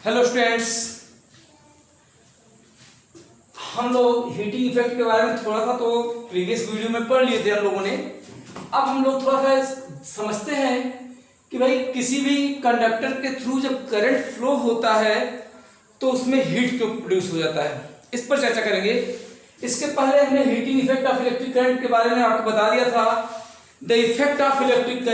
Hello students, हम लोग heating effect के बारे में थोड़ा सा तो प्रीवियस वीडियो में पढ़ लिए थे हम लोगों ने। अब हम लोग थोड़ा सा समझते हैं कि भाई किसी भी कंडक्टर के थ्रू जब करंट फ्लो होता है तो उसमें हीट क्यों प्रोड्यूस हो जाता है, इस पर चर्चा करेंगे। इसके पहले हमने heating effect of electric current के बारे में आपको बता दिया था। The effect of electric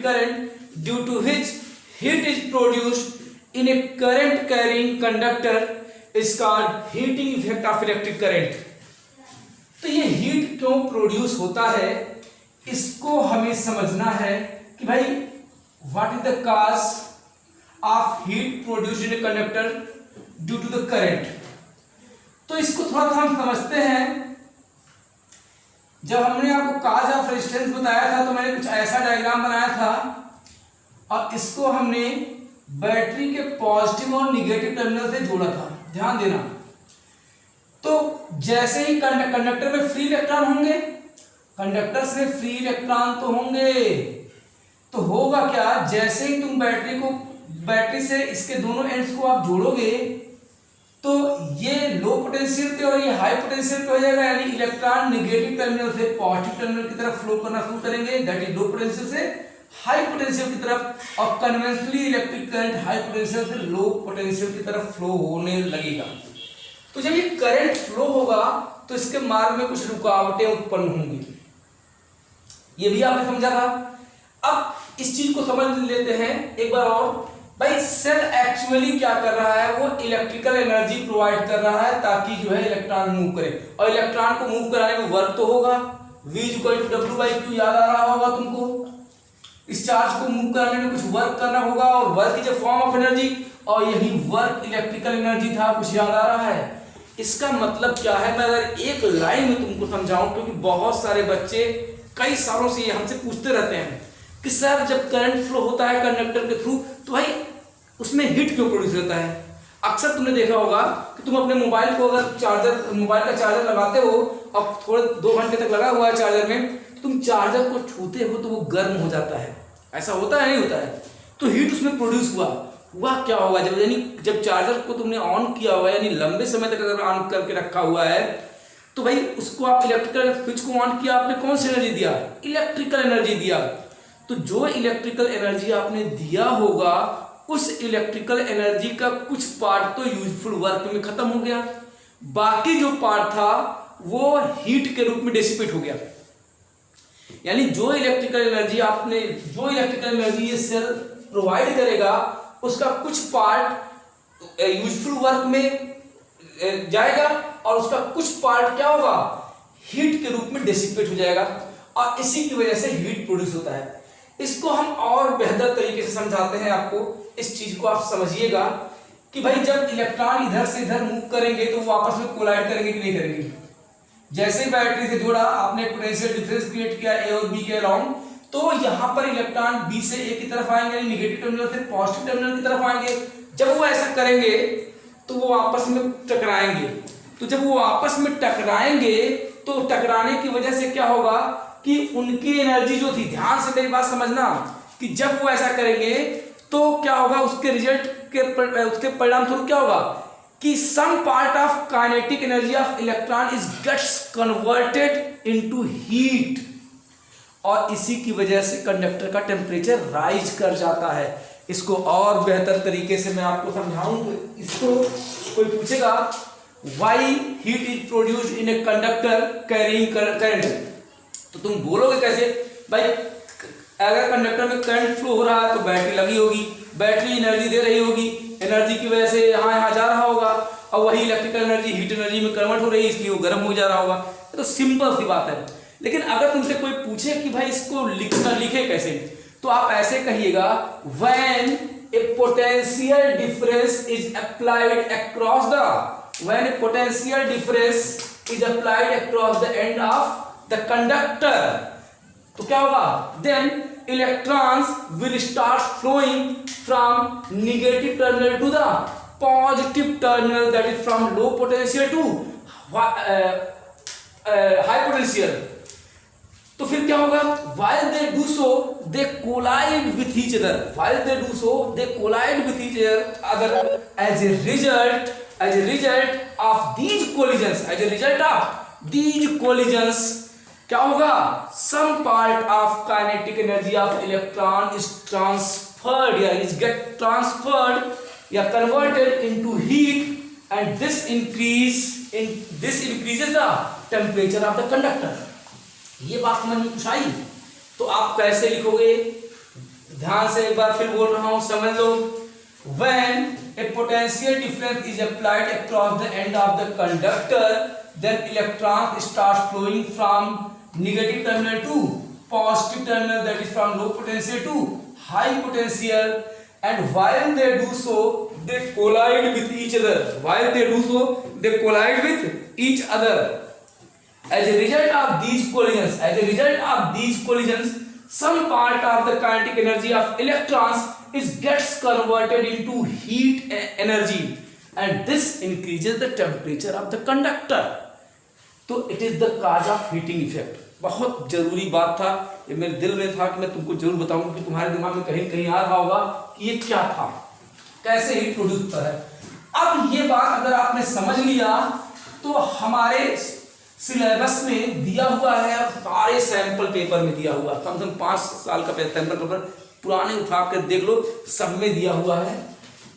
current due to which heat is produced in a current carrying conductor is called heating effect of electric current। तो ये हीट क्यों प्रोड्यूस होता है इसको हमें समझना है कि भाई what is the cause of heat produced in a conductor due to the current. तो इसको थोड़ा सा हम समझते हैं। जब हमने आपको कॉज ऑफ रेजिस्टेंस बताया था तो मैंने कुछ ऐसा डायग्राम बनाया था और इसको हमने बैटरी के पॉजिटिव और निगेटिव टर्मिनल से जोड़ा था। ध्यान देना, तो जैसे ही कंडक्टर में फ्री इलेक्ट्रॉन होंगे, कंडक्टर से फ्री इलेक्ट्रॉन तो होंगे, तो होगा क्या, जैसे ही तुम बैटरी से इसके दोनों एंड्स को आप जोड़ोगे तो ये लो पोटेंशियल पे और ये हाई पोटेंशियल पे हो जाएगा, यानी इलेक्ट्रॉन निगेटिव टर्मिनल से पॉजिटिव टर्मिनल की तरफ फ्लो करना शुरू करेंगे, दैट इज लो पोटेंशियल से हाई पोटेंशियल की तरफ। और conventionally electric current high potential से लो पोटेंशियल की तरफ फ्लो होने लगेगा। तो जब ये करंट फ्लो होगा तो इसके मार्ग में कुछ रुकावटें उत्पन्न होंगी, ये भी आपने समझा था। अब इस चीज को समझ लेते हैं एक बार और। भाई सेल एक्चुअली क्या कर रहा है, वो इलेक्ट्रिकल एनर्जी प्रोवाइड कर रहा है ताकि जो है इलेक्ट्रॉन मूव करे, और इलेक्ट्रॉन को मूव कराने में वर्क तो होगा। V = W/Q याद आ रहा होगा तुमको। इस चार्ज को मूव कराने में कुछ वर्क करना होगा, और work is a form of energy, और यही वर्क इलेक्ट्रिकल एनर्जी था। कुछ याद आ रहा है? इसका मतलब क्या है, मैं अगर एक लाइन में तुमको समझाऊं, क्योंकि बहुत सारे बच्चे कई सालों से ये हमसे पूछते रहते हैं कि सर जब करंट फ्लो होता है कंडक्टर के थ्रू तो भाई उसमें हीट क्यों प्रोड्यूस होता है। अक्सर तुमने देखा होगा कि तुम अपने मोबाइल को अगर मोबाइल का चार्जर लगाते हो और थोड़े 2 घंटे तक लगा हुआ है चार्जर में, तुम चार्जर को छूते हो तो वो गर्म हो जाता है। ऐसा होता है नहीं होता है? तो हीट उसमें प्रोड्यूस हुआ क्या होगा, जब चार्जर को तुमने ऑन किया हुआ है, यानी लंबे समय तक अगर ऑन करके रखा हुआ है, तो भाई उसको आप इलेक्ट्रिकल स्विच को ऑन किया, आपने कौन सी एनर्जी दिया? इलेक्ट्रिकल एनर्जी दिया। तो जो इलेक्ट्रिकल एनर्जी आपने दिया होगा, उस इलेक्ट्रिकल एनर्जी का कुछ पार्ट तो यूजफुल वर्क में खत्म हो गया, बाकी जो पार्ट था वो हीट के रूप में डिसिपेट हो गया। यानी जो इलेक्ट्रिकल एनर्जी ये सेल प्रोवाइड करेगा, उसका कुछ पार्ट यूजफुल वर्क में जाएगा और उसका कुछ पार्ट क्या होगा, हीट के रूप में डिसिपेट हो जाएगा, और इसी की वजह से हीट प्रोड्यूस होता है। इसको हम और बेहतर तरीके से समझाते हैं आपको। इस चीज को आप समझिएगा कि भाई जब इलेक्ट्रॉन इधर से इधर मूव करेंगे तो वो आपस में कोलाइड करेंगे कि नहीं करेंगे। जैसे बैटरी से जोड़ा, आपने पोटेंशियल डिफरेंस क्रिएट किया ए और बी के अलोंग, तो यहां पर इलेक्ट्रॉन बी से ए की तरफ आएंगे, निगेटिव टर्मिनल से पॉजिटिव टर्मिनल की तरफ आएंगे। जब वो ऐसा करेंगे तो वो आपस में टकराएंगे। तो जब वो आपस में टकराएंगे तो टकराने की वजह से क्या होगा कि उनकी एनर्जी जो थी, ध्यान से मेरी बात समझना, कि जब वो ऐसा करेंगे तो क्या होगा, उसके रिजल्ट उसके परिणाम स्वरूप क्या होगा कि some part of kinetic energy of electron is gets converted into heat, और इसी की वजह से कंडक्टर का टेम्परेचर राइज कर जाता है। इसको और बेहतर तरीके से मैं आपको समझाऊं। इसको कोई पूछेगा why heat is produced in a conductor carrying current, तो तुम बोलोगे कैसे भाई, अगर कंडक्टर में करंट फ्लो हो रहा है तो बैटरी लगी होगी, बैटरी एनर्जी दे रही होगी, एनर्जी की वजह से यहाँ जा रहा होगा, और वही इलेक्ट्रिकल एनर्जी हीट एनर्जी में कन्वर्ट हो रही है, इसलिए वो गर्म हो जा रहा होगा। तो सिंपल सी बात है। लेकिन अगर तुमसे कोई पूछे कि भाई इसको लिखे कैसे, तो आप ऐसे कहिएगा, when a potential difference is applied across the end of the conductor, तो क्या होगा, then electrons will start flowing from negative terminal to the positive terminal, that is from low potential to high potential. तो फिर क्या होगा, while they do so they collide with each other, while they do so they collide with each other as a result of these collisions, as a result of these collisions क्या होगा, some part of kinetic energy of electron is transferred या is get transferred या converted into heat and this increases the temperature of the conductor। ये बात समझ में कुछ आई? तो आप कैसे लिखोगे, ध्यान से एक बार फिर बोल रहा हूं, समझ लो। When a potential difference is applied across the end of the conductor, then electrons start flowing from negative terminal to positive terminal, that is from low potential to high potential, and while they do so they collide with each other, while they do so they collide with each other। as a result of these collisions some part of the kinetic energy of electrons gets converted into heat energy and this increases the temperature of the conductor। तो it is the cause of heating effect। बहुत जरूरी बात था, ये मेरे दिल में था कि मैं तुमको जरूर बताऊं कि तुम्हारे दिमाग में कहीं कहीं आ रहा होगा कि ये क्या था, कैसे हीट प्रोड्यूस होता है। अब ये बात अगर आपने समझ लिया तो हमारे सिलेबस में दिया हुआ है, सारे सैंपल पेपर में दिया हुआ, कम से कम 5 साल का सैंपल पेपर पुराने उठा कर देख लो, सब में दिया हुआ है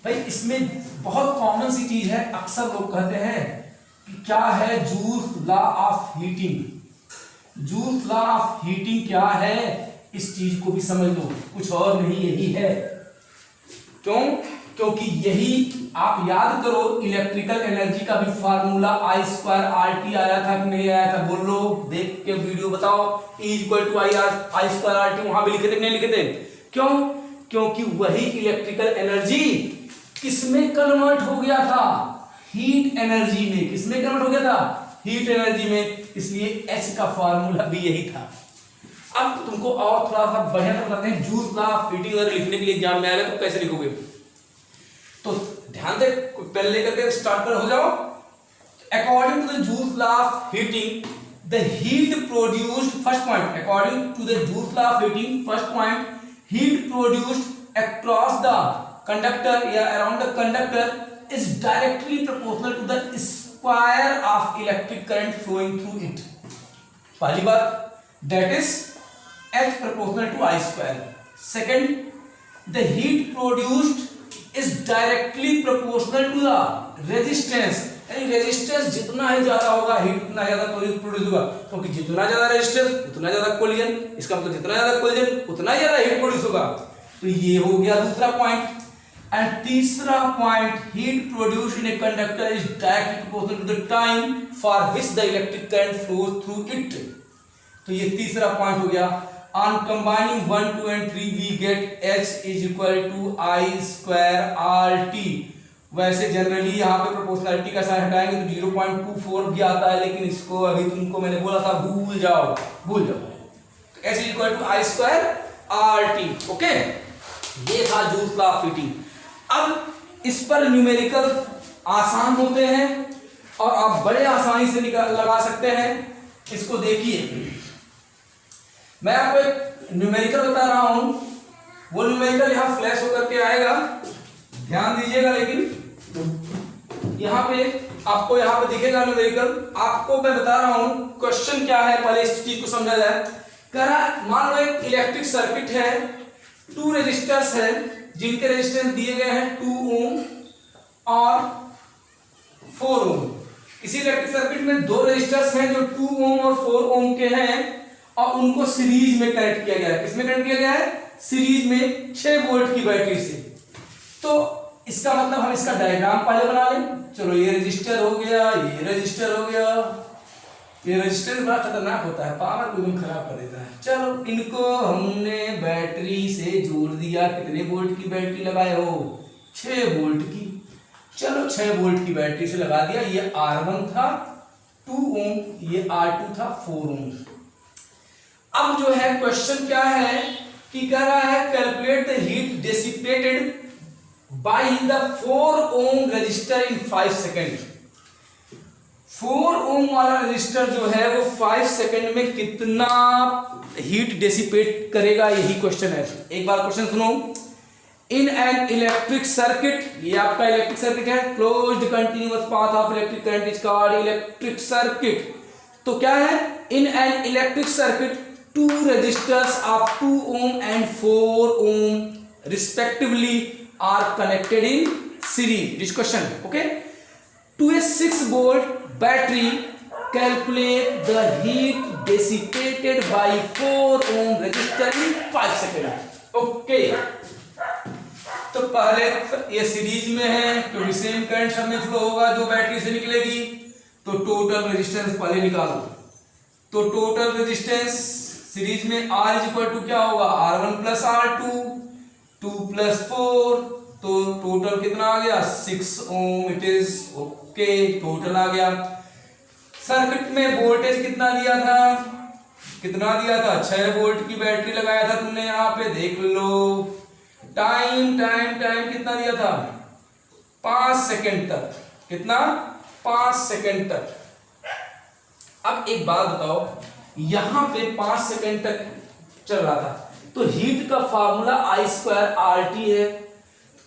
भाई। इसमें बहुत कॉमन सी चीज है, अक्सर लोग कहते हैं कि क्या है joules law of heating. Joules law of heating क्या है, इस चीज को भी समझ लो, कुछ और नहीं यही है। क्यों? क्योंकि यही आप याद करो, इलेक्ट्रिकल एनर्जी का भी फार्मूला I²RT आया था कि नहीं आया था, बोल लो, देख के वीडियो बताओ। E=I²RT वहां भी लिखे थे नहीं लिखे थे? क्यों? क्योंकि वही इलेक्ट्रिकल एनर्जी किसमें कन्वर्ट हो गया था, हीट एनर्जी में। किसमें कन्वर्ट हो गया था, हीट एनर्जी में, इसलिए H का फार्मूला भी यही था। अब तुमको और थोड़ा सा बढ़िया बताते हैं, जूल्स लॉ ऑफ हीटिंग अगर लिखने के लिए एग्जाम में आएगा तो कैसे लिखोगे। तो ध्यान दे, पहले लेकर के स्टार्ट कर हो जाओ। According to the Joule's law of heating the heat produced, first point, according to the Joule's law of heating, first point, heat produced across the conductor या around the conductor is directly proportional to the square of electric current flowing through it. पहली बात, that is H proportional to I²। second, the heat produced is directly proportional to the resistance, यानी resistance जितना ही ज्यादा होगा heat उतना ज्यादा produce होगा, क्योंकि जितना ज्यादा रेजिस्टेंस उतना ज्यादा कोलिजन, इसका मतलब जितना ज्यादा कोलिजन उतना ज्यादा हीट प्रोड्यूस होगा। तो ये हो गया दूसरा पॉइंट। एंड तीसरा point, heat produced in a conductor is directly proportional to the time for which the electric current flows through it. तो ये तीसरा पॉइंट हो गया। On combining 1, 2 and 3 we get H is equal to I²RT। वैसे generally यहाँ पे proportionality का sign हटाएंगे तो 0.24 भी आता है, लेकिन इसको अभी तुमको मैंने बोला था भूल जाओ। तो H is equal to I²RT। Okay, ये था जूल्स लॉ ऑफ हीटिंग। अब इस पर न्यूमेरिकल आसान होते हैं और आप बड़े आसानी से लगा सकते हैं। इसको देखिए, मैं आपको एक न्यूमेरिकल बता रहा हूं, वो न्यूमेरिकल यहां फ्लैश होकर के आएगा, ध्यान दीजिएगा। लेकिन यहां पे आपको यहां पे दिखेगा न्यूमेरिकल। आपको मैं बता रहा हूं क्वेश्चन क्या है, पहले इस चीज को समझा जाए। करा, मान लो एक इलेक्ट्रिक सर्किट है, 2 रेजिस्टर्स है जिनके रेजिस्टेंस दिए गए हैं 2 ओम और 4 ओम। इसी इलेक्ट्रिक सर्किट में 2 रेजिस्टर्स हैं जो 2 ओम और 4 ओम के हैं और उनको सीरीज में कनेक्ट किया गया है। किसमें कनेक्ट किया गया है, सीरीज में 6 वोल्ट की बैटरी से। तो इसका मतलब हम इसका डायग्राम पहले बना लें। चलो, ये रजिस्टर हो गया, ये रजिस्टर हो गया। ये रजिस्टर बड़ा खतरनाक होता है, पावर को एकदम खराब कर देता है। चलो, इनको हमने बैटरी से जोड़ दिया। कितने वोल्ट की बैटरी लगाए हो, 6 वोल्ट की। चलो, 6 वोल्ट की बैटरी से लगा दिया। ये R1 था 2 ओम, ये R2 था 4 ओम। अब जो है क्वेश्चन क्या है कि कह रहा है calculate the heat dissipated by the 4 ohm resistor in 5 second. 4 ohm वाला रजिस्टर जो है वो 5 सेकंड में कितना हीट डेसिपेट करेगा, यही क्वेश्चन है। एक बार क्वेश्चन सुनो। इन एन इलेक्ट्रिक सर्किट, ये आपका इलेक्ट्रिक सर्किट है, closed continuous path of electric current is called electric circuit. तो क्या है, in an electric circuit 2 resistors of 2 ohm and 4 ohm respectively are connected in series. This question, okay? To a 6 volt battery, calculate the heat dissipated by 4 ohm resistor in 5 seconds. Okay. तो पहले ये series में है क्योंकि same current सब में flow होगा जो बैटरी से निकलेगी, तो टोटल रेजिस्टेंस पहले निकालो। तो टोटल रेजिस्टेंस सीरीज में R इज इक्वल टू क्या होगा, R1 प्लस R2, 2 प्लस 4, तो टोटल कितना आ गया 6 ओम। इट इज ओके, टोटल आ गया। सर्किट में वोल्टेज कितना दिया था, कितना दिया था, 6 वोल्ट की बैटरी लगाया था तुमने, यहाँ पे देख लो। टाइम टाइम टाइम कितना दिया था, 5 सेकंड तक। कितना, 5 सेकंड तक। अब एक बात बताओ, यहां पे 5 सेकंड तक चल रहा था, तो हीट का फार्मूला I²RT है।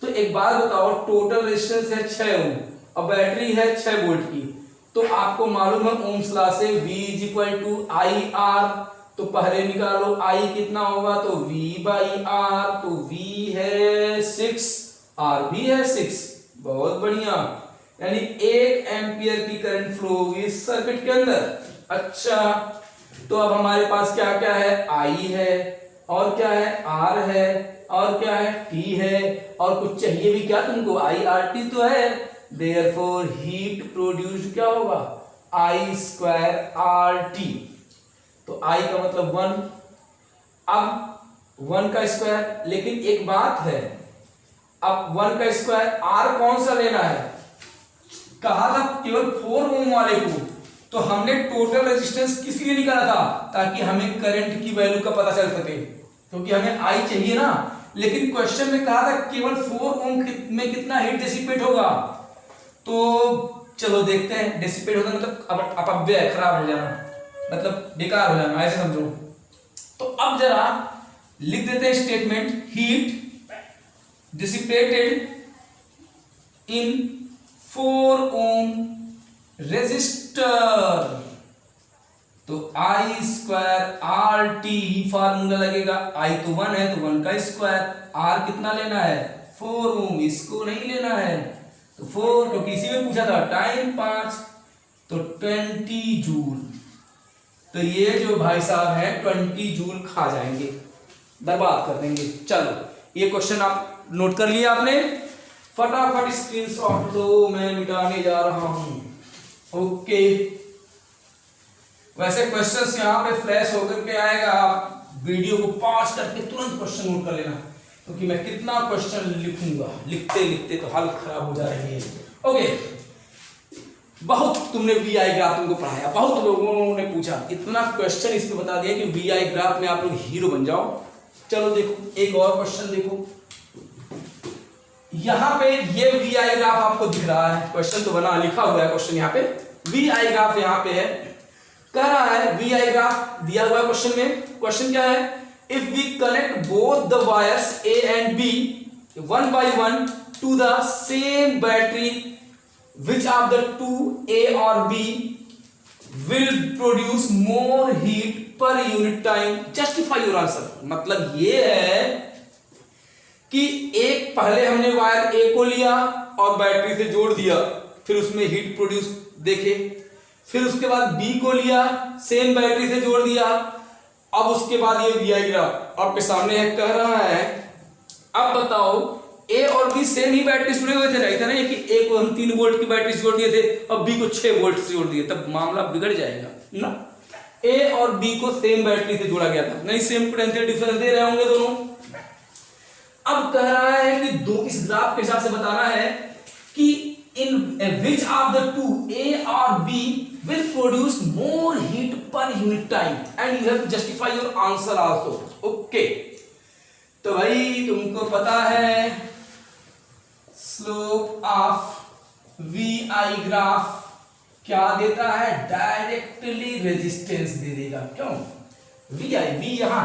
तो एक बात बताओ, टोटल रेजिस्टेंस है 6 ओम और बैटरी है 6 वोल्ट की, तो आपको मालूम है ओम्स लॉ से V is equal to IR। तो पहले निकालो I कितना होगा, तो V/R, तो V है 6, R भी है 6। बहुत बढ़िया, यानी 1 एम्पियर की करंट फ्लो होगी इस सर्किट के अंदर। अच्छा, तो अब हमारे पास क्या क्या है, I है, और क्या है, R है, और क्या है, T है, और कुछ चाहिए भी क्या तुमको, IRT तो है। देयरफॉर हीट प्रोड्यूस्ड क्या होगा, I²RT। तो I का मतलब 1, अब 1 का स्क्वायर, लेकिन एक बात है, अब 1 का स्क्वायर R कौन सा लेना है, कहा था केवल 4 ओम वाले को, तो हमने टोटल रेजिस्टेंस किस लिए निकाला था, ताकि हमें करंट की वैल्यू का पता चल सके, क्योंकि हमें I चाहिए ना। लेकिन क्वेश्चन में कहा था केवल 4 ओम में कितना हीट डिसिपेट होगा, तो चलो देखते हैं। डिसिपेट होता मतलब अपव्यय, खराब हो जाना, मतलब बेकार हो जाना, ऐसे समझो। तो अब जरा लिख देते हैं statement, heat dissipated in 4 ohm resistor, तो I²RT फार्मूला लगेगा। I तो 1 है, तो 1 का स्क्वायर, R कितना लेना है, 4 ओम, इसको नहीं लेना है, तो 4, तो किसी में पूछा था टाइम 5, तो 20 जूल। तो ये जो भाई साहब हैं 20 जूल खा जाएंगे, बर्बाद कर देंगे। चलो ये क्वेश्चन आप नोट कर लिया आपने, फटाफट स्क्रीनशॉट लो, मैं मिटाने जा रहा हूं। ओके, वैसे क्वेश्चंस यहाँ पे फ्लैश होकर के आएगा, आप वीडियो को पॉज करके तुरंत क्वेश्चन नोट कर लेना, क्योंकि मैं कितना क्वेश्चन लिखूंगा, लिखते लिखते तो हालत खराब हो जा रही है। ओके, बहुत तुमने VI ग्राफ तुमको पढ़ाया, बहुत लोगों ने पूछा, इतना क्वेश्चन इसमें बता दिया कि VI ग्राफ में आप लोग हीरो बन जाओ। चलो देखो एक और क्वेश्चन देखो, यहाँ पे ये VI ग्राफ आपको दिख रहा है, क्वेश्चन तो बना लिखा हुआ है, क्वेश्चन यहाँ पे VI ग्राफ यहाँ पे है, कह रहा है VI ग्राफ दिया हुआ है क्वेश्चन में। क्वेश्चन क्या है, if we connect both the wires A and B 1 by 1 to the same battery, which of the two A or B will produce more heat per unit time? Justify your answer। मतलब ये है कि एक पहले हमने wire A को लिया और बैटरी से जोड़ दिया, फिर उसमें हीट प्रोड्यूस देखे, फिर उसके बाद B को लिया, सेम बैटरी से जोड़ दिया, अब उसके बाद ये VI ग्राफ आपके सामने है, कह रहा है अब बताओ A और B सेम ही बैटरी से जुड़े हुए थे, नहीं था ना कि A को हम 3 वोल्ट की बैटरी से जोड़ दिए थे और B को 6 वोल्ट से जोड़ दिए, तब मामला बिगड़ जाएगा ना। A और B को सेम बैटरी से जोड़ा गया था, नहीं सेम पोटेंशियल डिफरेंस दे रहे होंगे दोनों। अब कह रहा है कि दो इस ग्राफ के हिसाब से बताना है कि in which of the two A or B will produce more heat per unit time and you have to justify your answer also। okay, तो भाई तुमको पता है स्लोप ऑफ VI ग्राफ क्या देता है, डायरेक्टली रेजिस्टेंस दे देगा। क्यों, वी आई, वी यहाँ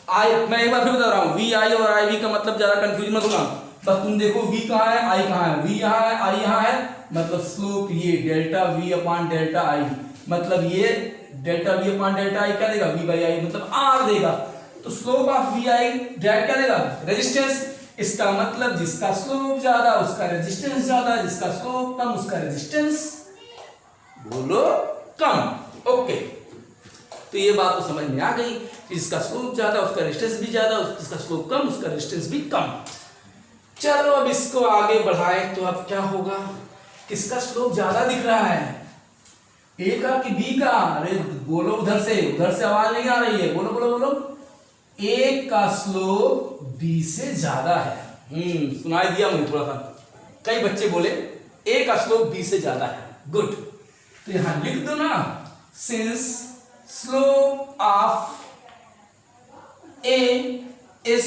आई, मैं एक बार फिर बता रहा हूँ, वी आई और आई वी का मतलब ज्यादा कंफ्यूजन मत होगा। बस तुम देखो वी कहाँ है, आई कहाँ है, वी यहाँ है, आई यहाँ है, मतलब स्लोप ये delta V upon delta I, मतलब ये delta V upon delta I क्या देगा, वी बाई आई, मतलब आर देगा। तो slope of V I direct क्या देगा, रेजिस्टेंस। इसका मतलब जिसका स्लोप ज्यादा उसका रेजिस्टेंस ज्यादा, जिसका स्लोप कम उसका रेजिस्टेंस बोलो कम। ओके, तो ये बात तो समझ में आ गई, जिसका स्लोप ज्यादा उसका रेजिस्टेंस भी ज्यादा, जिसका स्लोप कम उसका रेजिस्टेंस भी कम। चलो अब इसको आगे बढ़ाएं तो अब क्या होगा, किसका स्लोप ज्यादा दिख रहा है, ए का कि बी का? अरे बोलो उधर से आवाज नहीं आ रही है, बोलो बोलो बोलो। ए का स्लोप बी से ज्यादा है। सुनाई दिया मुझे थोड़ा सा, कई बच्चे बोले ए का स्लोप बी से ज्यादा है। गुड, तो यहां लिख दो ना, since slope of A is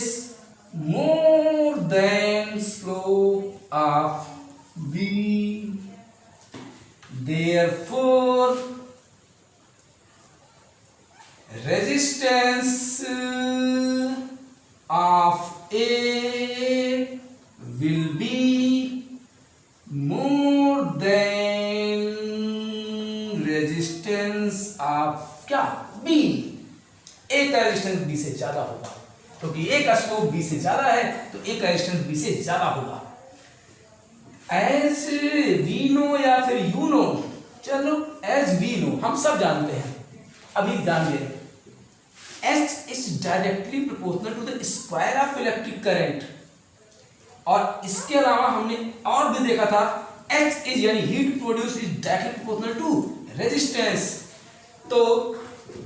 more than slope of B, therefore resistance of A will be more than resistance of क्या, B। A का रेजिस्टेंस B से ज्यादा होगा, क्योंकि A का स्लोप B से ज्यादा है तो A का रेजिस्टेंस B से ज्यादा होगा। एज वी नो या फिर यू नो, चलो एज वी नो हम सब जानते हैं, अभी जान लिए, H is directly proportional to the square of electric current. और इसके अलावा हमने और भी देखा था, एच इज यानी heat produce is directly proportional to resistance. तो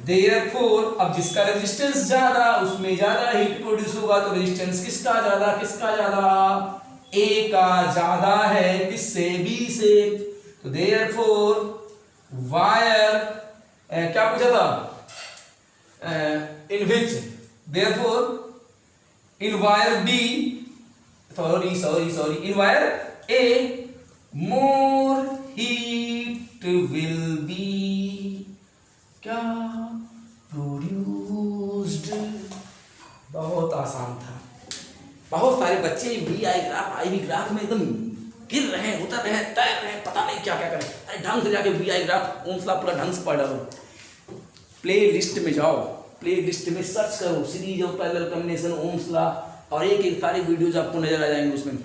देयरफॉर अब जिसका रेजिस्टेंस ज्यादा उसमें ज्यादा हीट प्रोड्यूस होगा, तो रेजिस्टेंस किसका ज्यादा, ए का ज्यादा है किससे, बी से। तो देयरफॉर वायर क्या पूछा था, in which, therefore in wire B, sorry in wire A more heat will be क्या प्रोड्यूस्ड। बहुत आसान था, बहुत सारे बच्चे V I graph I V graph में एकदम गिर रहे हैं, उतर रहे हैं, तैर रहे हैं, पता नहीं क्या क्या करें। अरे ढंग से जाके V I graph Ohm's law पूरा ढंग से पढ़ डालो, प्ले लिस्ट में जाओ, प्ले लिस्ट में सर्च करो series of parallel combination Ohm's law, और एक एक सारे वीडियोज आपको नजर आ जाएंगे उसमें।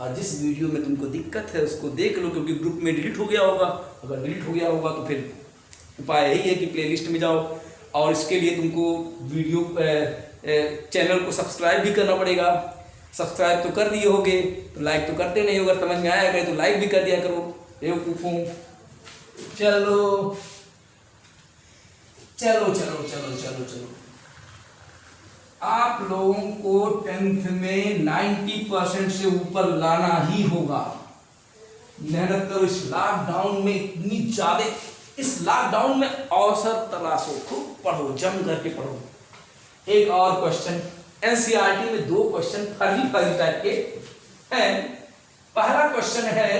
और जिस वीडियो में तुमको दिक्कत है उसको देख लो, क्योंकि ग्रुप में डिलीट हो गया होगा, अगर डिलीट हो गया होगा तो फिर उपाय यही है कि प्ले लिस्ट में जाओ, और इसके लिए तुमको वीडियो चैनल को सब्सक्राइब भी करना पड़ेगा। सब्सक्राइब तो कर दिए होगे तो लाइक तो करते नहीं होगा, समझ में आया करे तो लाइक भी कर दिया करो, बेवकूफों। चलो चलो चलो चलो चलो चलो, आप लोगों को 10th में 90% से ऊपर लाना ही होगा। मेहनत करो, इस लॉकडाउन में इतनी ज्यादा, इस लॉकडाउन में अवसर तलाशो, खूब पढ़ो, जम करके पढ़ो। एक और क्वेश्चन, एनसीईआरटी में 2 क्वेश्चन फर्जी टाइप के हैं। पहला क्वेश्चन है,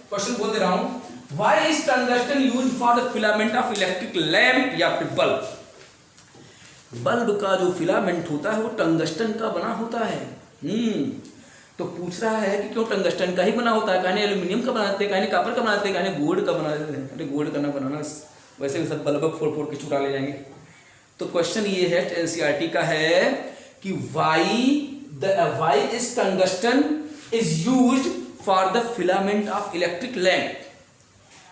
क्वेश्चन बोल दे रहा हूं, why is tungsten used for the filament of electric lamp या फिर बल्ब। बल्ब का जो फिलामेंट होता है वो टंगस्टन का बना होता है। तो पूछ रहा है कि क्यों टंगस्टन का ही बना होता है, कहने एल्यूमिनियम का बनाते हैं, कहने कॉपर का बनाते हैं, कहने गोल्ड का बनाते हैं। अरे गोल्ड का ना बनाना, वैसे भी सब बल्ब फोड़ फोड़ के चुरा ले जाएंगे। तो क्वेश्चन ये है, एनसीईआरटी का है कि why is tungsten is used for the filament of electric lamp.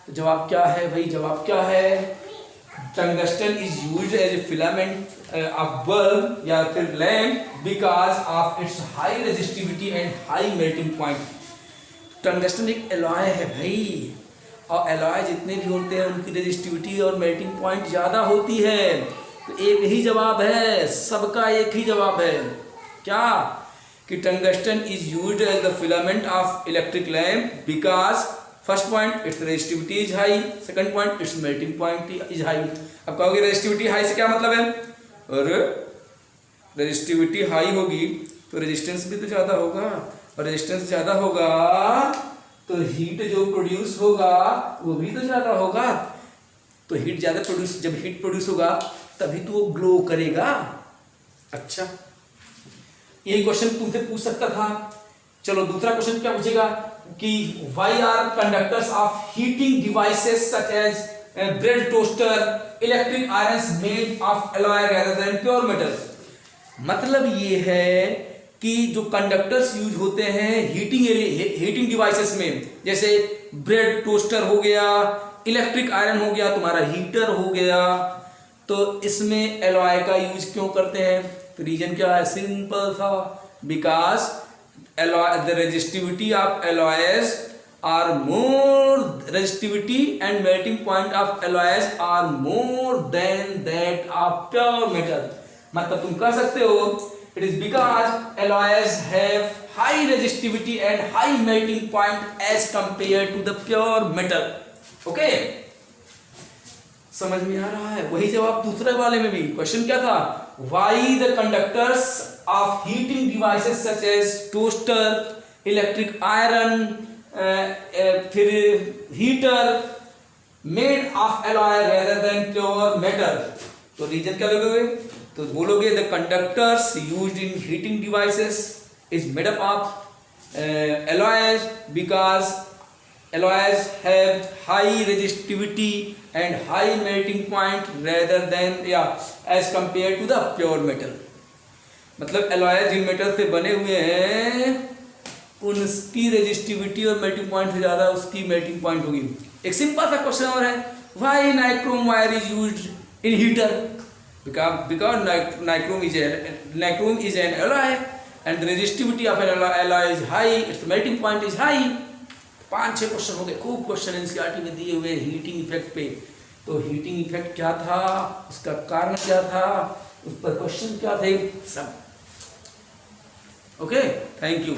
तो जवाब क्या है भाई, जवाब क्या है, tungsten is used as a filament of bulb या फिर lamp because of its high resistivity and high melting point. Tungsten एक एलॉय है भाई, और एलॉय जितने भी होते हैं उनकी रेजिस्टिविटी और मेल्टिंग पॉइंट ज्यादा होती है। तो एक ही जवाब है, सबका एक ही जवाब है, क्या कि tungsten is used as the filament of electric lamp because first point its resistivity is high, second point its melting point is high. अब कहोगे रेजिस्टिविटी हाई से क्या मतलब है, अरे रेजिस्टिविटी हाई होगी तो रेजिस्टेंस भी तो ज्यादा होगा, और रेजिस्टेंस ज्यादा होगा तो हीट जो प्रोड्यूस होगा वो भी तो ज्यादा होगा। तो हीट ज़्यादा प्रोड्यूस, जब हीट प्रोड्यूस होगा तभी तो वो ग्लो करेगा। अच्छा, ये क्वेश्चन तुमसे पूछ सकता था। चलो दूसरा क्वेश्चन क्या पूछेगा कि why are conductors of heating devices such as bread toaster electric irons made of alloy rather than pure metal. मतलब ये है कि जो कंडक्टर्स यूज होते हैं हीटिंग डिवाइसेस में, जैसे ब्रेड टोस्टर हो गया, इलेक्ट्रिक आयरन हो गया, तुम्हारा हीटर हो गया, तो इसमें एलॉय का यूज क्यों करते हैं? तो रीजन क्या है? सिंपल सा, because alloy the resistivity of alloys are more, resistivity and melting point of alloys are more than that of pure metal. मतलब तुम कह सकते हो it is because alloys have high resistivity and high melting point as compare to the pure metal. Okay, समझ में आ रहा है? वही जवाब दूसरे वाले में भी क्वेश्चन क्या था? Why the conductors of heating devices such as toaster, electric iron, फिर heater made of alloy rather than pure metal. तो रीजन क्या लोगे? तो बोलोगे the conductors used in heating devices is made up of alloys because alloys have high resistivity and high melting point rather than as compared to the pure metal। मतलब alloys जिन metal से बने हुए हैं उनकी रेजिस्टिविटी और melting point से ज़्यादा उसकी मेल्टिंग पॉइंट होगी। एक सिंपल सा क्वेश्चन और है, why nichrome wire is used in heater? because nichrome is an alloy and the resistivity of an alloy is high, its melting point is high। 5-6 question हो गए, खूब क्वेश्चन एनसीईआरटी में दिए हुए हीटिंग इफेक्ट पे। तो हीटिंग इफेक्ट क्या था, उसका कारण क्या था, उस पर क्वेश्चन क्या थे, सब। Okay, thank you.